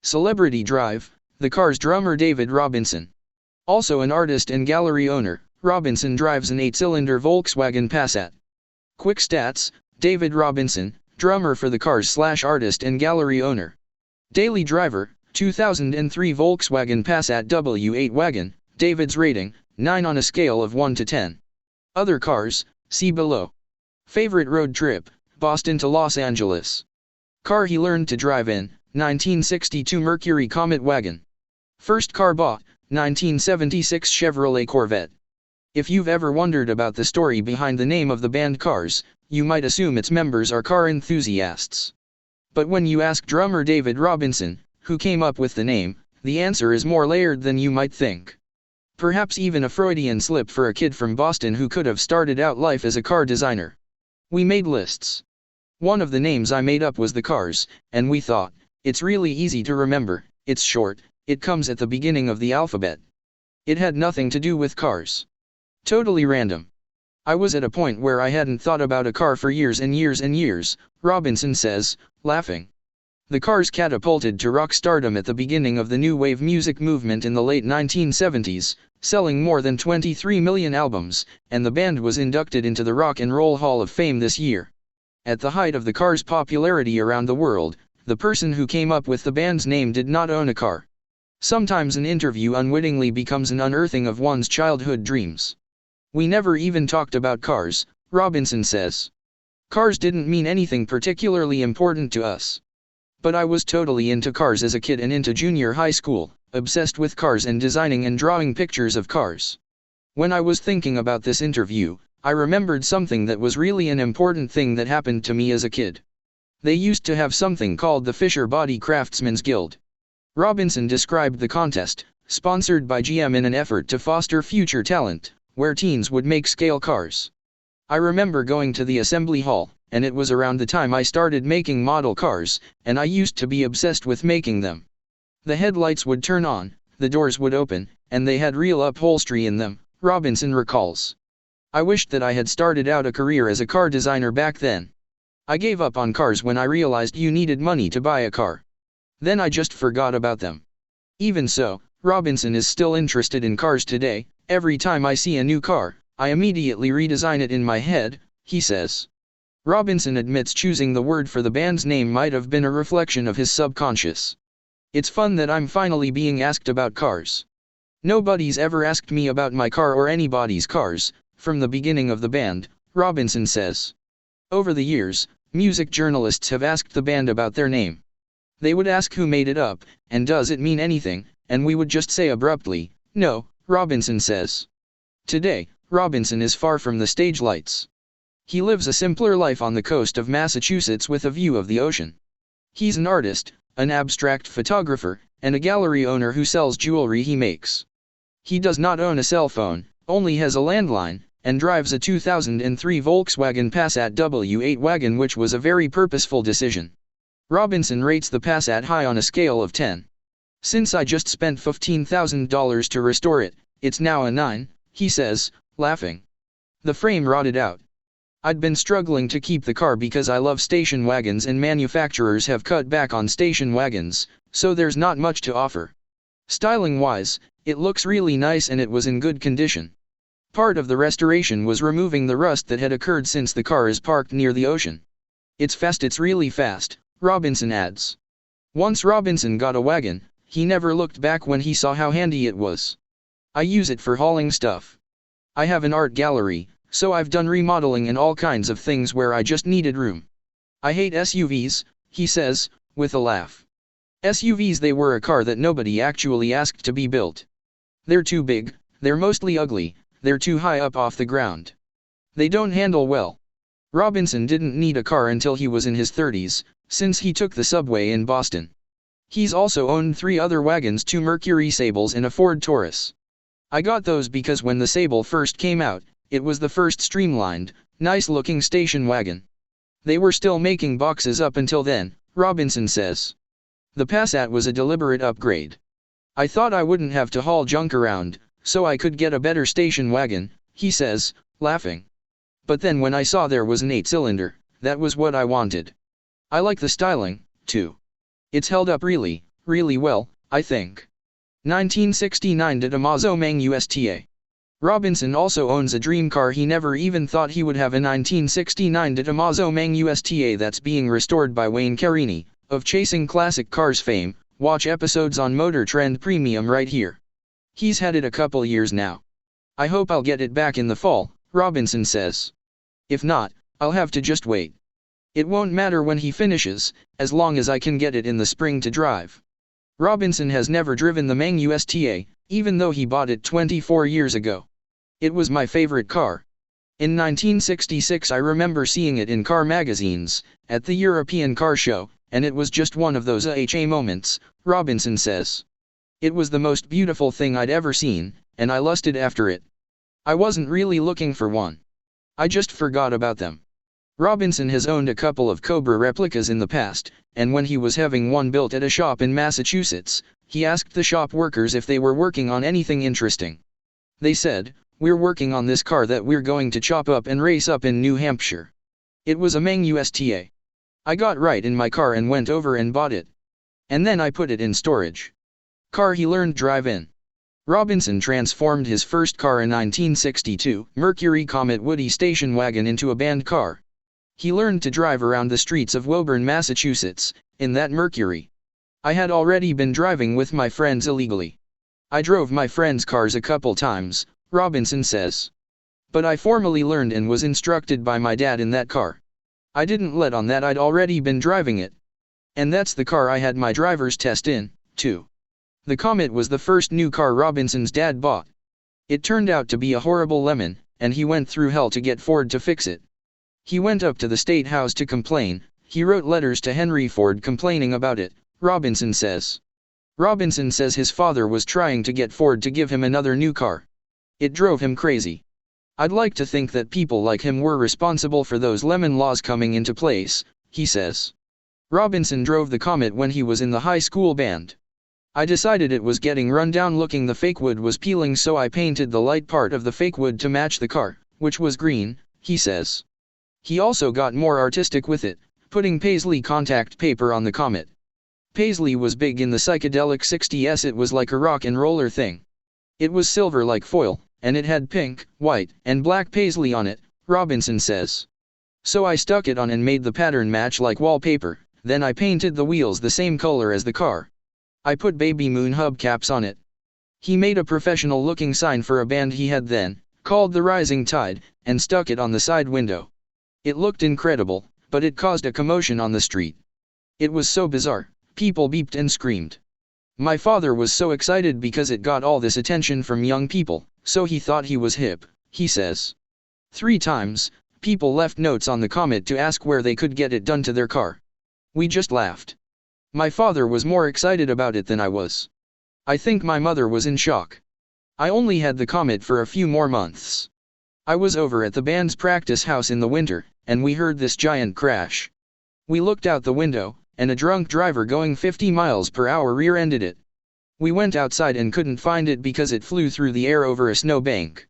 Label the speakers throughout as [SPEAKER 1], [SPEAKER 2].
[SPEAKER 1] Celebrity Drive, the Cars drummer David Robinson. Also an artist and gallery owner, Robinson drives an 8-cylinder Volkswagen Passat. Quick stats, David Robinson, drummer for the Cars/artist and gallery owner. Daily driver, 2003 Volkswagen Passat W8 wagon, David's rating, 9 on a scale of 1 to 10. Other cars, see below. Favorite road trip, Boston to Los Angeles. Car he learned to drive in, 1962 Mercury Comet wagon. First car bought, 1976 Chevrolet Corvette. If you've ever wondered about the story behind the name of the band Cars, you might assume its members are car enthusiasts. But when you ask drummer David Robinson, who came up with the name, the answer is more layered than you might think. Perhaps even a Freudian slip for a kid from Boston who could have started out life as a car designer. We made lists. One of the names I made up was the Cars, and we thought, it's really easy to remember, it's short, it comes at the beginning of the alphabet. It had nothing to do with cars. Totally random. I was at a point where I hadn't thought about a car for years and years and years, Robinson says, laughing. The Cars catapulted to rock stardom at the beginning of the new wave music movement in the late 1970s, selling more than 23 million albums, and the band was inducted into the Rock and Roll Hall of Fame this year. At the height of the Cars' popularity around the world, the person who came up with the band's name did not own a car. Sometimes an interview unwittingly becomes an unearthing of one's childhood dreams. We never even talked about cars, Robinson says. Cars didn't mean anything particularly important to us. But I was totally into cars as a kid and into junior high school, obsessed with cars and designing and drawing pictures of cars. When I was thinking about this interview, I remembered something that was really an important thing that happened to me as a kid. They used to have something called the Fisher Body Craftsmen's Guild. Robinson described the contest, sponsored by GM in an effort to foster future talent, where teens would make scale cars. I remember going to the assembly hall, and it was around the time I started making model cars, and I used to be obsessed with making them. The headlights would turn on, the doors would open, and they had real upholstery in them, Robinson recalls. I wished that I had started out a career as a car designer back then. I gave up on cars when I realized you needed money to buy a car. Then I just forgot about them. Even so, Robinson is still interested in cars today. Every time I see a new car, I immediately redesign it in my head, he says. Robinson admits choosing the word for the band's name might have been a reflection of his subconscious. It's fun that I'm finally being asked about cars. Nobody's ever asked me about my car or anybody's cars, from the beginning of the band, Robinson says. Over the years, music journalists have asked the band about their name. They would ask who made it up, and does it mean anything, and we would just say abruptly, no, Robinson says. Today, Robinson is far from the stage lights. He lives a simpler life on the coast of Massachusetts with a view of the ocean. He's an artist, an abstract photographer, and a gallery owner who sells jewelry he makes. He does not own a cell phone, only has a landline, and drives a 2003 Volkswagen Passat W8 wagon, which was a very purposeful decision. Robinson rates the Passat high on a scale of 10. Since I just spent $15,000 to restore it, it's now a 9, he says, laughing. The frame rotted out. I'd been struggling to keep the car because I love station wagons and manufacturers have cut back on station wagons, so there's not much to offer. Styling-wise, it looks really nice and it was in good condition. Part of the restoration was removing the rust that had occurred since the car is parked near the ocean. It's really fast, Robinson adds. Once Robinson got a wagon, he never looked back when he saw how handy it was. I use it for hauling stuff. I have an art gallery, so I've done remodeling and all kinds of things where I just needed room. I hate SUVs, he says, with a laugh. SUVs, they were a car that nobody actually asked to be built. They're too big, they're mostly ugly, they're too high up off the ground. They don't handle well. Robinson didn't need a car until he was in his 30s, since he took the subway in Boston. He's also owned 3 other wagons, 2 Mercury Sables and a Ford Taurus. I got those because when the Sable first came out, it was the first streamlined, nice-looking station wagon. They were still making boxes up until then, Robinson says. The Passat was a deliberate upgrade. I thought I wouldn't have to haul junk around, so I could get a better station wagon, he says, laughing. But then when I saw there was an 8-cylinder, that was what I wanted. I like the styling, too. It's held up really, really well, I think. 1969 de Damaso Mang USTA. Robinson also owns a dream car he never even thought he would have, a 1969 de Damaso Mang USTA that's being restored by Wayne Carini, of Chasing Classic Cars fame. Watch episodes on Motor Trend Premium right here. He's had it a couple years now. I hope I'll get it back in the fall, Robinson says. If not, I'll have to just wait. It won't matter when he finishes, as long as I can get it in the spring to drive. Robinson has never driven the Mang USTA, even though he bought it 24 years ago. It was my favorite car. In 1966 I remember seeing it in car magazines, at the European Car Show, and it was just one of those aha moments, Robinson says. It was the most beautiful thing I'd ever seen, and I lusted after it. I wasn't really looking for one. I just forgot about them. Robinson has owned a couple of Cobra replicas in the past, and when he was having one built at a shop in Massachusetts, he asked the shop workers if they were working on anything interesting. They said, "We're working on this car that we're going to chop up and race up in New Hampshire." It was a Mang USTA. I got right in my car and went over and bought it. And then I put it in storage. Car he learned drive in. Robinson transformed his first car in 1962, Mercury Comet Woody station wagon, into a band car. He learned to drive around the streets of Woburn, Massachusetts, in that Mercury. I had already been driving with my friends illegally. I drove my friends' cars a couple times, Robinson says. But I formally learned and was instructed by my dad in that car. I didn't let on that I'd already been driving it. And that's the car I had my driver's test in, too. The Comet was the first new car Robinson's dad bought. It turned out to be a horrible lemon, and he went through hell to get Ford to fix it. He went up to the State House to complain. He wrote letters to Henry Ford complaining about it, Robinson says. Robinson says his father was trying to get Ford to give him another new car. It drove him crazy. I'd like to think that people like him were responsible for those lemon laws coming into place, he says. Robinson drove the Comet when he was in the high school band. I decided it was getting run down looking, the fake wood was peeling, so I painted the light part of the fake wood to match the car, which was green, he says. He also got more artistic with it, putting paisley contact paper on the Comet. Paisley was big in the psychedelic 60s, it was like a rock and roller thing. It was silver like foil, and it had pink, white, and black paisley on it, Robinson says. So I stuck it on and made the pattern match like wallpaper, then I painted the wheels the same color as the car. I put baby moon hubcaps on it. He made a professional looking sign for a band he had then, called The Rising Tide, and stuck it on the side window. It looked incredible, but it caused a commotion on the street. It was so bizarre, people beeped and screamed. My father was so excited because it got all this attention from young people, so he thought he was hip, he says. 3 times, people left notes on the Comet to ask where they could get it done to their car. We just laughed. My father was more excited about it than I was. I think my mother was in shock. I only had the Comet for a few more months. I was over at the band's practice house in the winter, and we heard this giant crash. We looked out the window, and a drunk driver going 50 miles per hour rear-ended it. We went outside and couldn't find it because it flew through the air over a snowbank.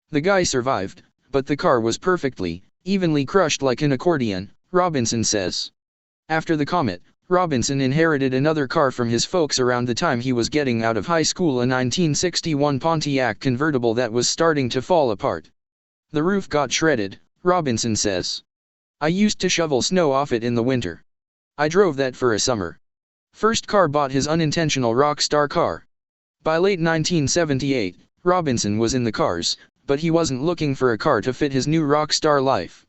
[SPEAKER 1] The guy survived, but the car was perfectly, evenly crushed like an accordion, Robinson says. After the Comet, Robinson inherited another car from his folks around the time he was getting out of high school, a 1961 Pontiac convertible that was starting to fall apart. The roof got shredded, Robinson says. I used to shovel snow off it in the winter. I drove that for a summer. First car bought his unintentional rock star car. By late 1978, Robinson was in the cars, but he wasn't looking for a car to fit his new rock star life.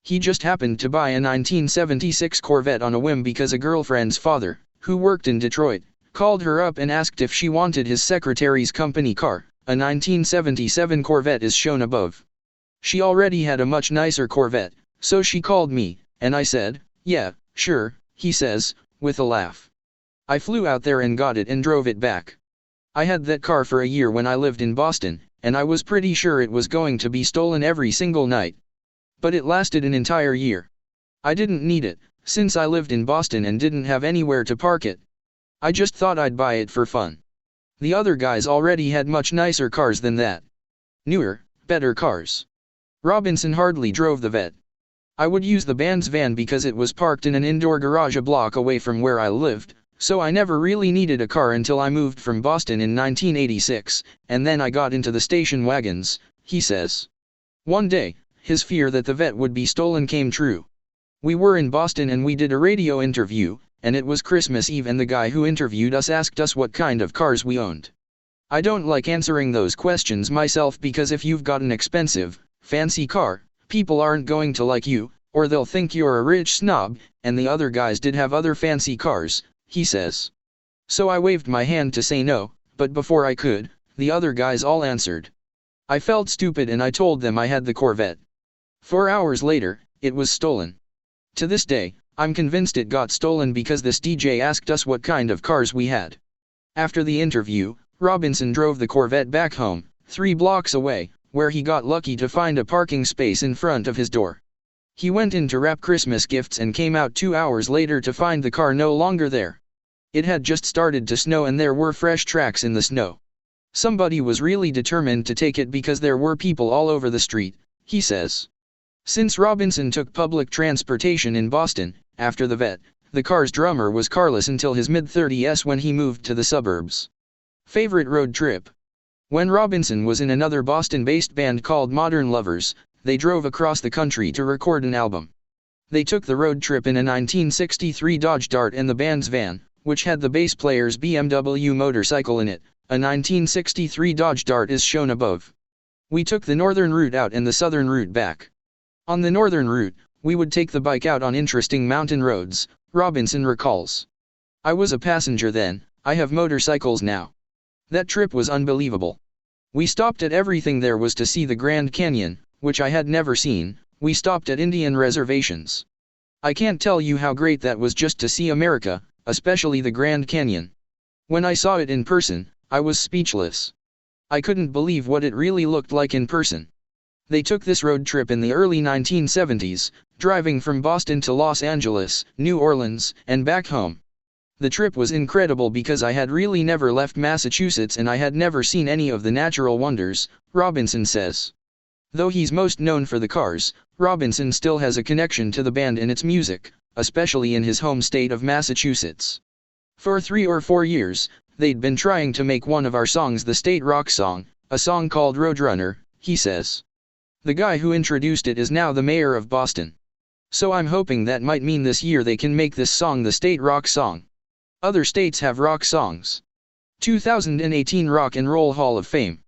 [SPEAKER 1] He just happened to buy a 1976 Corvette on a whim because a girlfriend's father, who worked in Detroit, called her up and asked if she wanted his secretary's company car. A 1977 Corvette is shown above. She already had a much nicer Corvette, so she called me, and I said, "Yeah, sure," he says, with a laugh. I flew out there and got it and drove it back. I had that car for a year when I lived in Boston, and I was pretty sure it was going to be stolen every single night. But it lasted an entire year. I didn't need it, since I lived in Boston and didn't have anywhere to park it. I just thought I'd buy it for fun. The other guys already had much nicer cars than that. Newer, better cars. Robinson hardly drove the Vet. I would use the band's van because it was parked in an indoor garage a block away from where I lived, So I never really needed a car until I moved from Boston in 1986, and then I got into the station wagons, he says. One day, his fear that the vet would be stolen came true. We were in Boston and we did a radio interview, and it was Christmas Eve and the guy who interviewed us asked us what kind of cars we owned. I don't like answering those questions myself because if you've got an expensive, fancy car, people aren't going to like you, or they'll think you're a rich snob, and the other guys did have other fancy cars, he says. So I waved my hand to say no, but before I could, the other guys all answered. I felt stupid and I told them I had the Corvette. 4 hours later, it was stolen. To this day, I'm convinced it got stolen because this DJ asked us what kind of cars we had. After the interview, Robinson drove the Corvette back home, 3 blocks away, where he got lucky to find a parking space in front of his door. He went in to wrap Christmas gifts and came out 2 hours later to find the car no longer there. It had just started to snow and there were fresh tracks in the snow. Somebody was really determined to take it because there were people all over the street, he says. Since Robinson took public transportation in Boston, after the vet, the car's drummer was carless until his mid-30s when he moved to the suburbs. Favorite road trip? When Robinson was in another Boston-based band called Modern Lovers, they drove across the country to record an album. They took the road trip in a 1963 Dodge Dart and the band's van, which had the bass player's BMW motorcycle in it. A 1963 Dodge Dart is shown above. We took the northern route out and the southern route back. On the northern route, we would take the bike out on interesting mountain roads, Robinson recalls. I was a passenger then, I have motorcycles now. That trip was unbelievable. We stopped at everything there was to see the Grand Canyon, which I had never seen. We stopped at Indian reservations. I can't tell you how great that was just to see America, especially the Grand Canyon. When I saw it in person, I was speechless. I couldn't believe what it really looked like in person. They took this road trip in the early 1970s, driving from Boston to Los Angeles, New Orleans, and back home. The trip was incredible because I had really never left Massachusetts and I had never seen any of the natural wonders, Robinson says. Though he's most known for the cars, Robinson still has a connection to the band and its music, especially in his home state of Massachusetts. For 3 or 4 years, they'd been trying to make one of our songs the state rock song, a song called Roadrunner, he says. The guy who introduced it is now the mayor of Boston. So I'm hoping that might mean this year they can make this song the state rock song. Other states have rock songs. 2018 Rock and Roll Hall of Fame.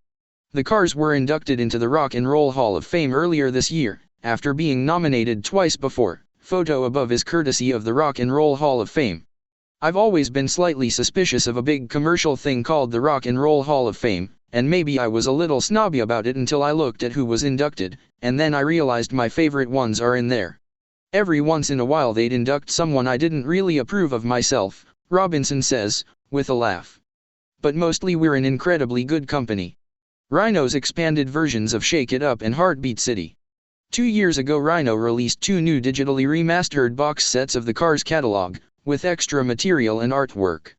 [SPEAKER 1] The Cars were inducted into the Rock and Roll Hall of Fame earlier this year, after being nominated twice before. Photo above is courtesy of the Rock and Roll Hall of Fame. I've always been slightly suspicious of a big commercial thing called the Rock and Roll Hall of Fame, and maybe I was a little snobby about it until I looked at who was inducted, and then I realized my favorite ones are in there. Every once in a while they'd induct someone I didn't really approve of myself, Robinson says, with a laugh. But mostly we're in incredibly good company. Rhino's expanded versions of Shake It Up and Heartbeat City. 2 years ago Rhino released 2 new digitally remastered box sets of the Cars catalog, with extra material and artwork.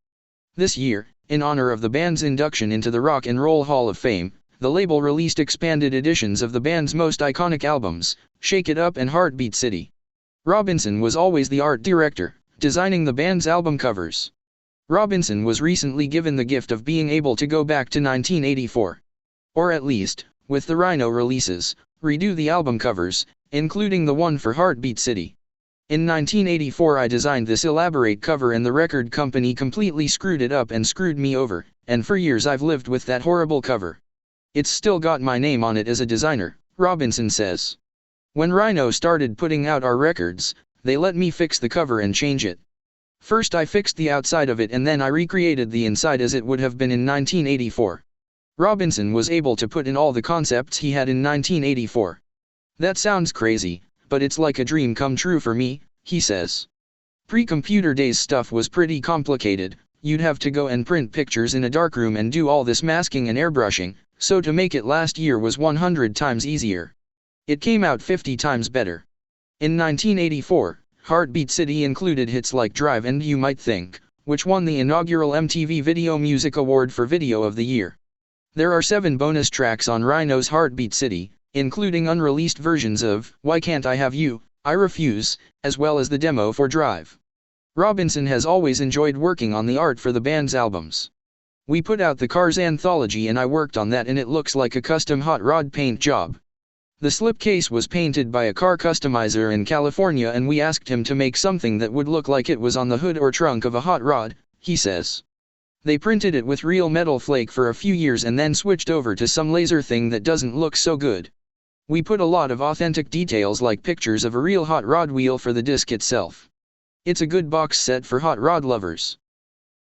[SPEAKER 1] This year, in honor of the band's induction into the Rock and Roll Hall of Fame, the label released expanded editions of the band's most iconic albums, Shake It Up and Heartbeat City. Robinson was always the art director, designing the band's album covers. Robinson was recently given the gift of being able to go back to 1984. Or at least, with the Rhino releases, redo the album covers, including the one for Heartbeat City. In 1984 I designed this elaborate cover and the record company completely screwed it up and screwed me over, and for years I've lived with that horrible cover. It's still got my name on it as a designer, Robinson says. When Rhino started putting out our records, they let me fix the cover and change it. First I fixed the outside of it and then I recreated the inside as it would have been in 1984. Robinson was able to put in all the concepts he had in 1984. That sounds crazy, but it's like a dream come true for me, he says. Pre-computer days stuff was pretty complicated. You'd have to go and print pictures in a darkroom and do all this masking and airbrushing, so to make it last year was 100 times easier. It came out 50 times better. In 1984, Heartbeat City included hits like Drive and You Might Think, which won the inaugural MTV Video Music Award for Video of the Year. There are 7 bonus tracks on Rhino's Heartbeat City, including unreleased versions of Why Can't I Have You, I Refuse, as well as the demo for Drive. Robinson has always enjoyed working on the art for the band's albums. We put out the Cars anthology and I worked on that and it looks like a custom hot rod paint job. The slipcase was painted by a car customizer in California and we asked him to make something that would look like it was on the hood or trunk of a hot rod, he says. They printed it with real metal flake for a few years and then switched over to some laser thing that doesn't look so good. We put a lot of authentic details like pictures of a real hot rod wheel for the disc itself. It's a good box set for hot rod lovers.